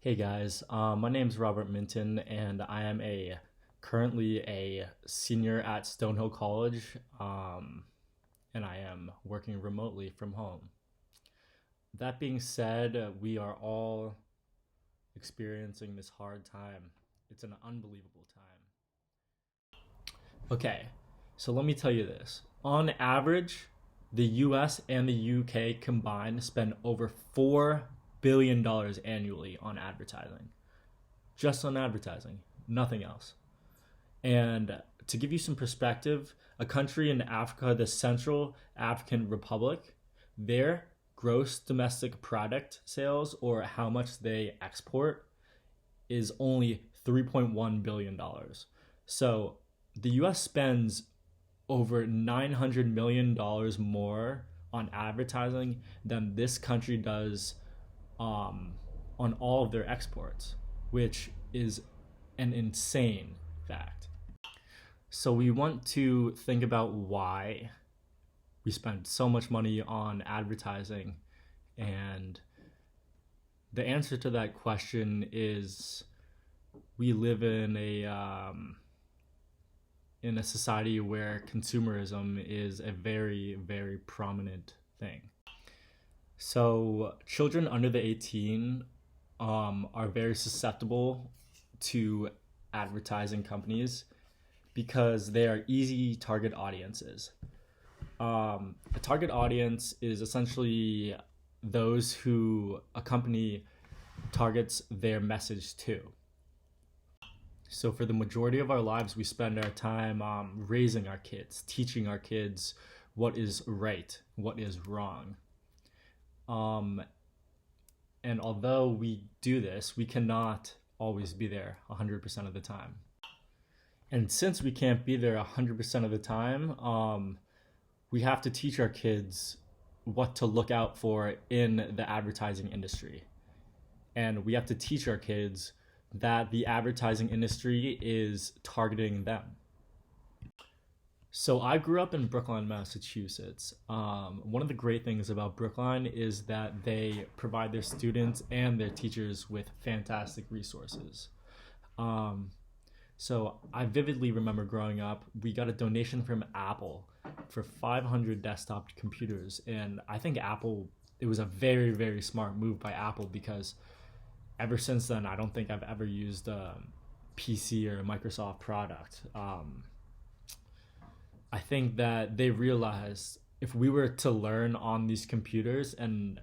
Hey guys, my name's Robert Minton, and I am currently a senior at Stonehill College, and I am working remotely from home. That being said, we are all experiencing this hard time. It's an unbelievable time. Okay, so let me tell you this. On average, the US and the UK combined spend over $4 billion annually on advertising. Just on advertising, nothing else. And to give you some perspective, a country in Africa, the Central African Republic, their gross domestic product sales, or how much they export, is only $3.1 billion. So the US spends over $900 million more on advertising than this country does on all of their exports, which is an insane fact. So we want to think about why we spend so much money on advertising, and the answer to that question is we live in a society where consumerism is a very, very prominent thing. So children under the 18 are very susceptible to advertising companies because they are easy target audiences. A target audience is essentially those who a company targets their message to. So for the majority of our lives, we spend our time raising our kids, teaching our kids what is right, what is wrong. And although we do this, we cannot always be there 100% of the time. And since we can't be there 100% of the time, we have to teach our kids what to look out for in the advertising industry. And we have to teach our kids that the advertising industry is targeting them. So I grew up in Brookline, Massachusetts. One of the great things about Brookline is that they provide their students and their teachers with fantastic resources. So I vividly remember growing up, we got a donation from Apple for 500 desktop computers. And I think it was a very, very smart move by Apple because ever since then, I don't think I've ever used a PC or a Microsoft product. I think that they realized if we were to learn on these computers and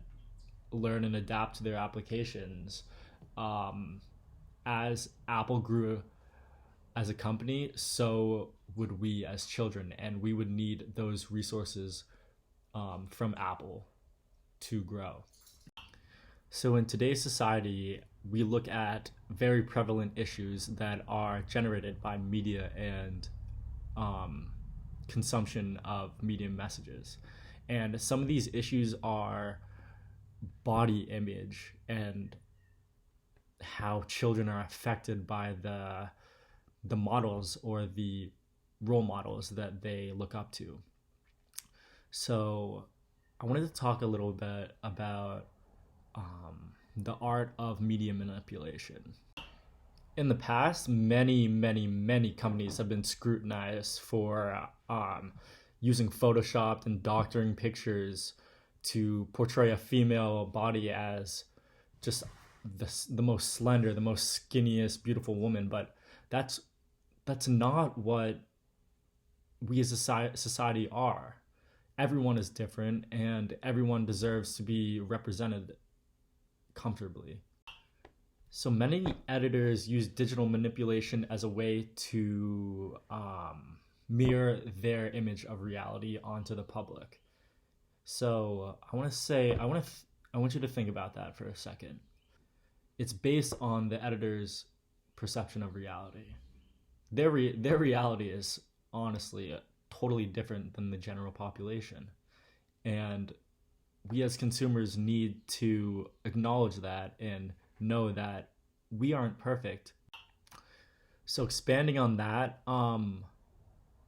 learn and adapt to their applications, as Apple grew as a company, so would we as children, and we would need those resources from Apple to grow. So in today's society, we look at very prevalent issues that are generated by media and consumption of media messages. And some of these issues are body image and how children are affected by the models or the role models that they look up to. So I wanted to talk a little bit about the art of media manipulation. In the past, many, many, many companies have been scrutinized for using photoshopped and doctoring pictures to portray a female body as just the most slender, the most skinniest, beautiful woman. But that's not what we as a society are. Everyone is different, and everyone deserves to be represented comfortably. So many editors use digital manipulation as a way to mirror their image of reality onto the public. So I want you to think about that for a second. It's based on the editor's perception of reality. Their reality is honestly totally different than the general population, and we as consumers need to acknowledge that and know that we aren't perfect. So expanding on that,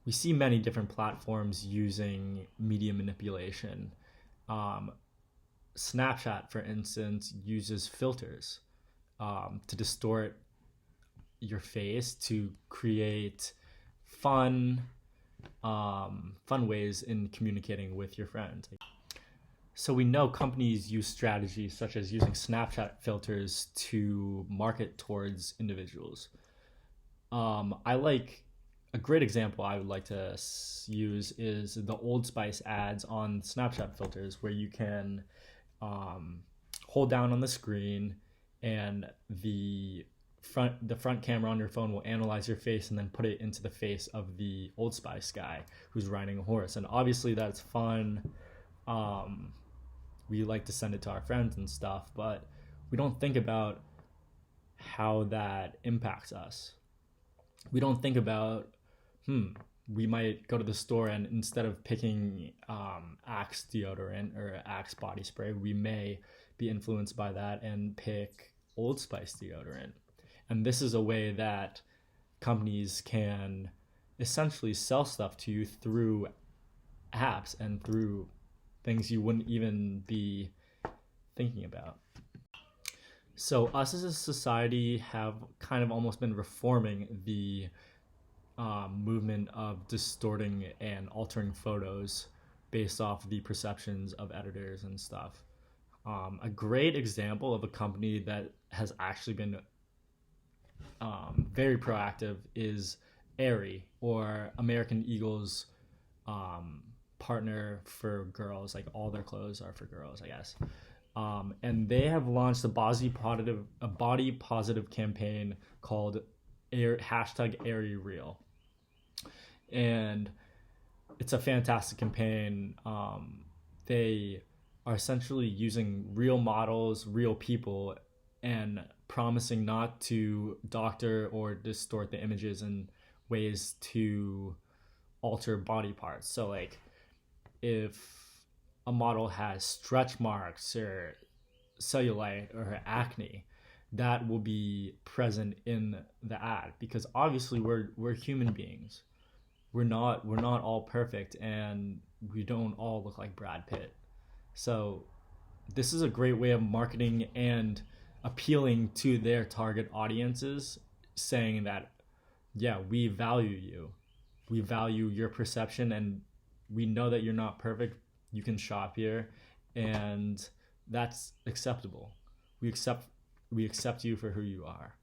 we see many different platforms using media manipulation. Snapchat, for instance, uses filters. to distort your face to create fun fun ways in communicating with your friends. So we know companies use strategies such as using Snapchat filters to market towards individuals. I like a great example I would like to use is the Old Spice ads on Snapchat filters, where you can hold down on the screen, and the front camera on your phone will analyze your face and then put it into the face of the Old Spice guy who's riding a horse. And obviously that's fun. We like to send it to our friends and stuff, but we don't think about how that impacts us. We don't think about, we might go to the store and instead of picking Axe deodorant or Axe body spray, we may be influenced by that and pick Old Spice deodorant. And this is a way that companies can essentially sell stuff to you through apps and through things you wouldn't even be thinking about. So us as a society have kind of almost been reforming the movement of distorting and altering photos based off the perceptions of editors and stuff. A great example of a company that has actually been very proactive is Aerie, or American Eagle's partner for girls. Like all their clothes are for girls, I guess. And they have launched a body positive campaign called #AerieReal. And it's a fantastic campaign. They are essentially using real models, real people, and promising not to doctor or distort the images in ways to alter body parts. So like if a model has stretch marks or cellulite or acne, that will be present in the ad, because obviously we're human beings. We're not all perfect, and we don't all look like Brad Pitt. So this is a great way of marketing and appealing to their target audiences, saying that, yeah, we value you. We value your perception, and we know that you're not perfect. You can shop here, and that's acceptable. We accept you for who you are.